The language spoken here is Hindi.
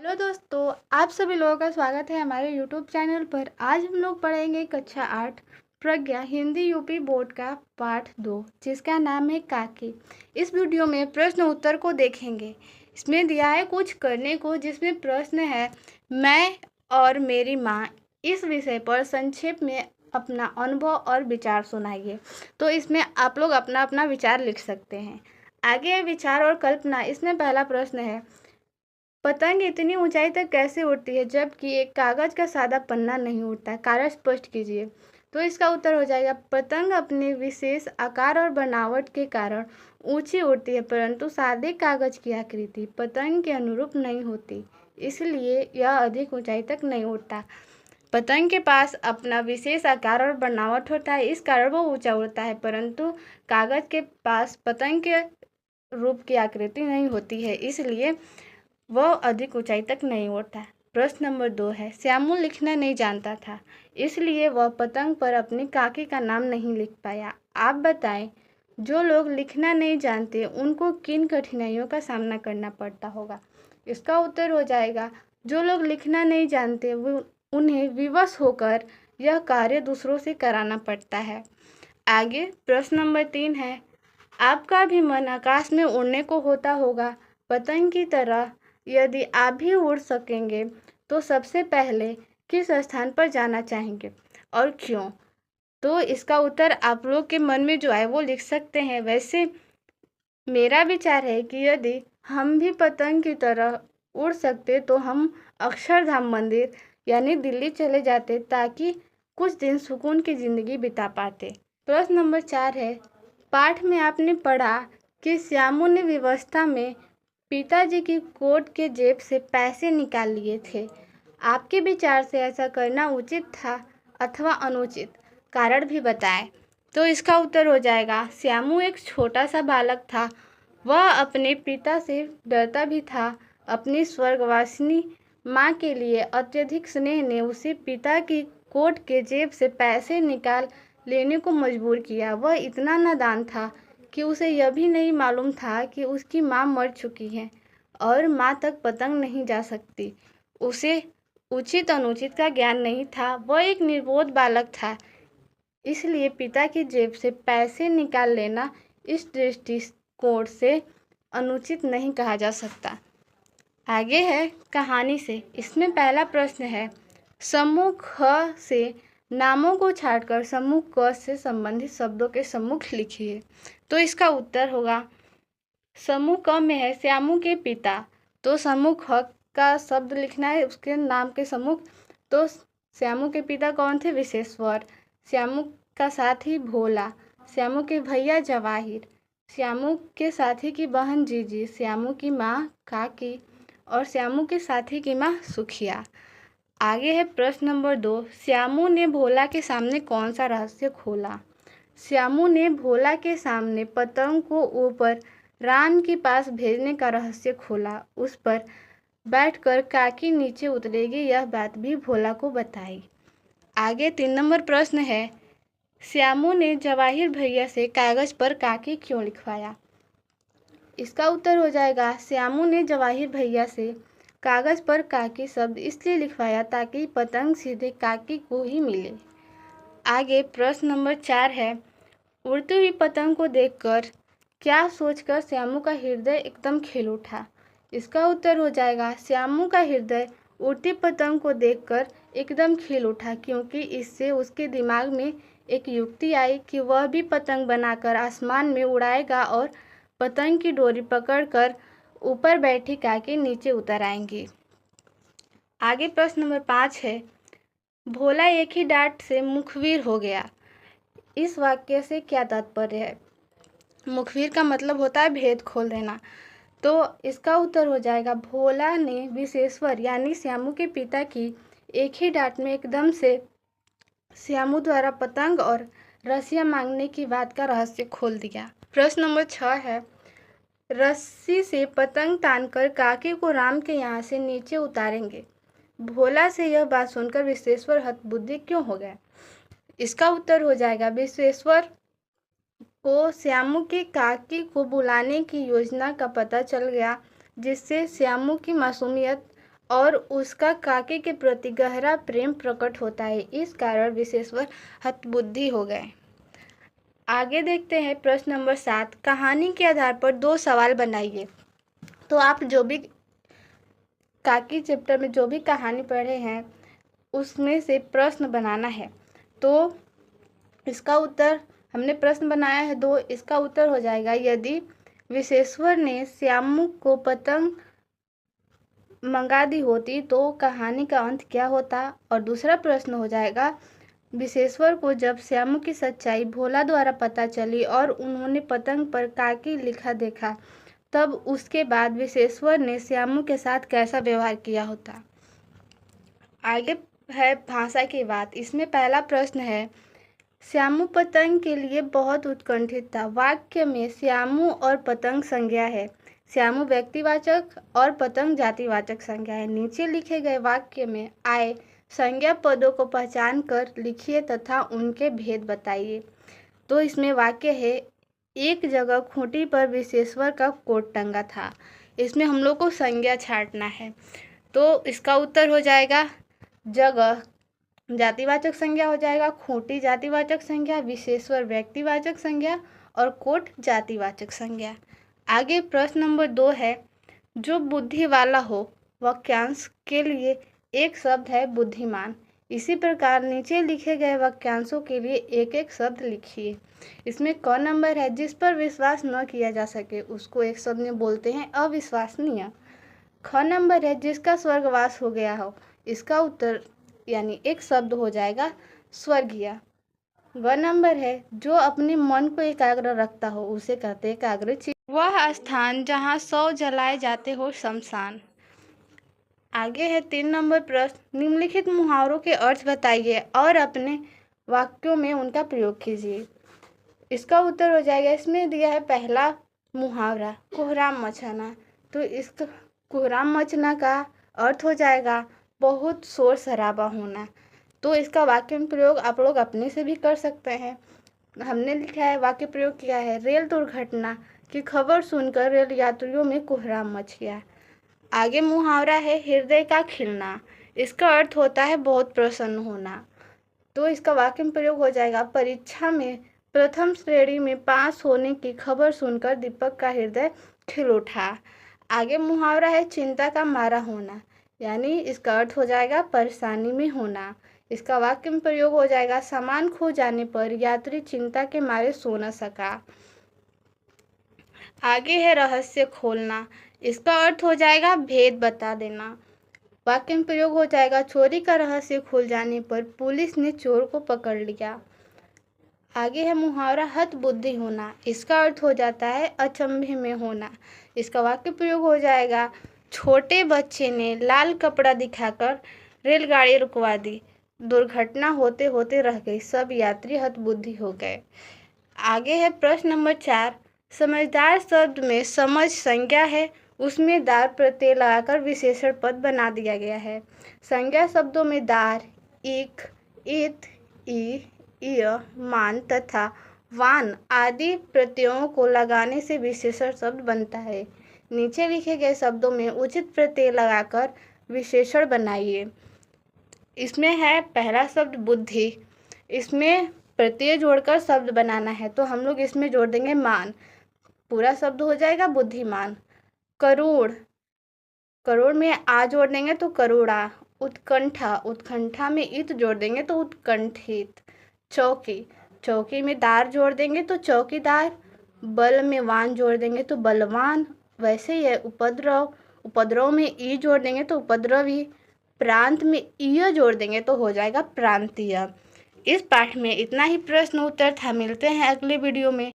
हेलो दोस्तों, आप सभी लोगों का स्वागत है हमारे यूट्यूब चैनल पर। आज हम लोग पढ़ेंगे कक्षा 8 प्रज्ञा हिंदी यूपी बोर्ड का पाठ 2 जिसका नाम है काकी। इस वीडियो में प्रश्न उत्तर को देखेंगे। इसमें दिया है कुछ करने को, जिसमें प्रश्न है मैं और मेरी माँ इस विषय पर संक्षेप में अपना अनुभव और विचार सुनाइए। तो इसमें आप लोग अपना अपना विचार लिख सकते हैं। आगे है विचार और कल्पना। इसमें पहला प्रश्न है पतंग इतनी ऊंचाई तक कैसे उड़ती है जबकि एक कागज का सादा पन्ना नहीं उड़ता? कारण स्पष्ट कीजिए। तो इसका उत्तर हो जाएगा पतंग अपने विशेष आकार और बनावट के कारण ऊंची उड़ती है, परंतु सादे कागज की आकृति पतंग के अनुरूप नहीं होती, इसलिए यह अधिक ऊंचाई तक नहीं उड़ता। पतंग के पास अपना विशेष आकार और बनावट होता है, इस कारण वो ऊंचा उड़ता है, परंतु कागज के पास पतंग के रूप की आकृति नहीं होती है, इसलिए वह अधिक ऊंचाई तक नहीं उड़ता। प्रश्न नंबर 2 है श्यामू लिखना नहीं जानता था, इसलिए वह पतंग पर अपनी काकी का नाम नहीं लिख पाया। आप बताएं, जो लोग लिखना नहीं जानते उनको किन कठिनाइयों का सामना करना पड़ता होगा? इसका उत्तर हो जाएगा जो लोग लिखना नहीं जानते वो उन्हें विवश होकर यह कार्य दूसरों से कराना पड़ता है। आगे प्रश्न नंबर 3 है आपका भी मन आकाश में उड़ने को होता होगा पतंग की तरह। यदि आप भी उड़ सकेंगे तो सबसे पहले किस स्थान पर जाना चाहेंगे और क्यों? तो इसका उत्तर आप लोग के मन में जो आए वो लिख सकते हैं। वैसे मेरा विचार है कि यदि हम भी पतंग की तरह उड़ सकते तो हम अक्षरधाम मंदिर यानी दिल्ली चले जाते, ताकि कुछ दिन सुकून की ज़िंदगी बिता पाते। प्रश्न नंबर 4 है पाठ में आपने पढ़ा कि श्यामू ने व्यवस्था में पिताजी की कोट के जेब से पैसे निकाल लिए थे। आपके विचार से ऐसा करना उचित था अथवा अनुचित? कारण भी बताएं। तो इसका उत्तर हो जाएगा श्यामू एक छोटा सा बालक था। वह अपने पिता से डरता भी था। अपनी स्वर्गवासिनी माँ के लिए अत्यधिक स्नेह ने उसे पिता की कोट के जेब से पैसे निकाल लेने को मजबूर किया। वह इतना नादान था कि उसे यह भी नहीं मालूम था कि उसकी माँ मर चुकी है और माँ तक पतंग नहीं जा सकती। उसे उचित अनुचित का ज्ञान नहीं था। वह एक निर्बोध बालक था, इसलिए पिता की जेब से पैसे निकाल लेना इस दृष्टिकोण से अनुचित नहीं कहा जा सकता। आगे है कहानी से। इसमें पहला प्रश्न है समूह ख से नामों को छाड़कर समूह क से संबंधित शब्दों के सम्मुख लिखिए। तो इसका उत्तर होगा समूह क में है श्यामू के पिता। तो समूह ख का शब्द लिखना है उसके नाम के सम्मुख। तो श्यामू के पिता कौन थे? विश्वेश्वर। श्यामू का साथी भोला। श्यामू के भैया जवाहिर। श्यामू के साथी की बहन जीजी। श्यामू की माँ काकी और श्यामू के साथी की माँ सुखिया। आगे है प्रश्न नंबर 2 श्यामू ने भोला के सामने कौन सा रहस्य खोला? श्यामू ने भोला के सामने पतंग को ऊपर राम के पास भेजने का रहस्य खोला। उस पर बैठकर काकी नीचे उतरेगी, यह बात भी भोला को बताई। आगे 3 नंबर प्रश्न है श्यामू ने जवाहिर भैया से कागज पर काकी क्यों लिखवाया? इसका उत्तर हो जाएगा श्यामू ने जवाहिर भैया से कागज पर काकी शब्द इसलिए लिखवाया ताकि पतंग सीधे काकी को ही मिले। आगे प्रश्न नंबर 4 है उड़ती हुई पतंग को देखकर क्या सोचकर श्यामू का हृदय एकदम खिल उठा? इसका उत्तर हो जाएगा श्यामू का हृदय उड़ती पतंग को देखकर एकदम खिल उठा, क्योंकि इससे उसके दिमाग में एक युक्ति आई कि वह भी पतंग बनाकर आसमान में उड़ाएगा और पतंग की डोरी पकड़कर ऊपर बैठी काकी नीचे उतर आएंगी। आगे प्रश्न नंबर 5 है भोला एक ही डांट से मुखबिर हो गया। इस वाक्य से क्या तात्पर्य है? मुखबिर का मतलब होता है भेद खोल देना। तो इसका उत्तर हो जाएगा भोला ने विश्वेश्वर यानी श्यामू के पिता की एक ही डांट में एकदम से श्यामू द्वारा पतंग और रस्सियाँ मांगने की बात का रहस्य खोल दिया। प्रश्न नंबर 6 है रस्सी से पतंग तानकर काकी को राम के यहाँ से नीचे उतारेंगे। भोला से यह बात सुनकर विश्वेश्वर हतबुद्धि क्यों हो गया? इसका उत्तर हो जाएगा विश्वेश्वर को श्यामू की काकी को बुलाने की योजना का पता चल गया, जिससे श्यामू की मासूमियत और उसका काकी के प्रति गहरा प्रेम प्रकट होता है। इस कारण विश्वेश्वर हतबुद्धि हो गए। आगे देखते हैं प्रश्न नंबर 7। कहानी के आधार पर 2 सवाल बनाइए। तो आप जो भी काकी चैप्टर में जो भी कहानी पढ़े हैं उसमें से प्रश्न बनाना है। तो इसका उत्तर हमने प्रश्न बनाया है 2। इसका उत्तर हो जाएगा, यदि विश्वेश्वर ने श्यामू को पतंग मंगा दी होती तो कहानी का अंत क्या होता। और दूसरा प्रश्न हो जाएगा, विश्वेश्वर को जब श्यामू की सच्चाई भोला द्वारा पता चली और उन्होंने पतंग पर काकी लिखा देखा, तब उसके बाद विश्वेश्वर ने श्यामू के साथ कैसा व्यवहार किया होता। आगे है भाषा की बात। इसमें पहला प्रश्न है, श्यामू पतंग के लिए बहुत उत्कंठित था। वाक्य में श्यामू और पतंग संज्ञा है, श्यामू व्यक्तिवाचक और पतंग जातिवाचक संज्ञा है। नीचे लिखे गए वाक्य में आए संज्ञा पदों को पहचान कर लिखिए तथा उनके भेद बताइए। तो इसमें वाक्य है, एक जगह खूंटी पर विश्वेश्वर का कोट टंगा था। इसमें हम लोग को संज्ञा छांटना है। तो इसका उत्तर हो जाएगा, जगह जातिवाचक संज्ञा हो जाएगा, खूंटी जातिवाचक संज्ञा, विश्वेश्वर व्यक्तिवाचक संज्ञा और कोट जातिवाचक संज्ञा। आगे प्रश्न नंबर 2 है, जो बुद्धि वाला हो वाक्यांश के लिए एक शब्द है बुद्धिमान। इसी प्रकार नीचे लिखे गए वाक्यांशों के लिए एक एक शब्द लिखिए। इसमें क नंबर है, जिस पर विश्वास न किया जा सके उसको एक शब्द में बोलते हैं अविश्वसनीय। ख नंबर है, जिसका स्वर्गवास हो गया हो, इसका उत्तर यानी एक शब्द हो जाएगा स्वर्गीय। ग नंबर है, जो अपने मन को एकाग्र रखता हो उसे कहते हैं एकाग्रचित्त। वह स्थान जहाँ शव जलाए जाते हो शमशान। आगे है 3 नंबर प्रश्न, निम्नलिखित मुहावरों के अर्थ बताइए और अपने वाक्यों में उनका प्रयोग कीजिए। इसका उत्तर हो जाएगा, इसमें दिया है पहला मुहावरा कोहराम मचना। तो इस कोहराम मचना का अर्थ हो जाएगा बहुत शोर शराबा होना। तो इसका वाक्य में प्रयोग आप लोग अपने से भी कर सकते हैं। हमने लिखा है, वाक्य प्रयोग किया है, रेल दुर्घटना की खबर सुनकर रेल यात्रियों में कोहराम मच गया। आगे मुहावरा है हृदय का खिलना। इसका अर्थ होता है बहुत प्रसन्न होना। तो इसका वाक्य में प्रयोग हो जाएगा, परीक्षा में प्रथम श्रेणी में पास होने की खबर सुनकर दीपक का हृदय खिल उठा। आगे मुहावरा है चिंता का मारा होना, यानी इसका अर्थ हो जाएगा परेशानी में होना। इसका वाक्य में प्रयोग हो जाएगा, सामान खो जाने पर यात्री चिंता के मारे सो न सका। आगे है रहस्य खोलना। इसका अर्थ हो जाएगा भेद बता देना। वाक्य में प्रयोग हो जाएगा, चोरी का रहस्य खुल जाने पर पुलिस ने चोर को पकड़ लिया। आगे है मुहावरा हतबुद्धि होना। इसका अर्थ हो जाता है अचंभे में होना। इसका वाक्य प्रयोग हो जाएगा, छोटे बच्चे ने लाल कपड़ा दिखाकर रेलगाड़ी रुकवा दी, दुर्घटना होते होते रह गई, सब यात्री हतबुद्धि हो गए। आगे है प्रश्न नंबर 4, समझदार शब्द में समझ संज्ञा है, उसमें दार प्रत्यय लगाकर विशेषण पद बना दिया गया है। संज्ञा शब्दों में दार, इक, इत, ई, इय, मान तथा वान आदि प्रत्ययों को लगाने से विशेषण शब्द बनता है। नीचे लिखे गए शब्दों में उचित प्रत्यय लगाकर विशेषण बनाइए। इसमें है पहला शब्द बुद्धि, इसमें प्रत्यय जोड़कर शब्द बनाना है, तो हम लोग इसमें जोड़ देंगे मान, पूरा शब्द हो जाएगा बुद्धिमान। करोड़, करोड़ में आ जोड़ देंगे तो करोड़ा। उत्कंठा, उत्कंठा में इत जोड़ देंगे तो उत्कंठित। चौकी, चौकी में दार जोड़ देंगे तो चौकीदार। बल में वान जोड़ देंगे तो बलवान। वैसे ही है उपद्रव, उपद्रव में ई जोड़ देंगे तो उपद्रवी। प्रांत में ईय जोड़ देंगे तो हो जाएगा प्रांतीय। इस पाठ में इतना ही प्रश्न उत्तर था। मिलते हैं अगले वीडियो में।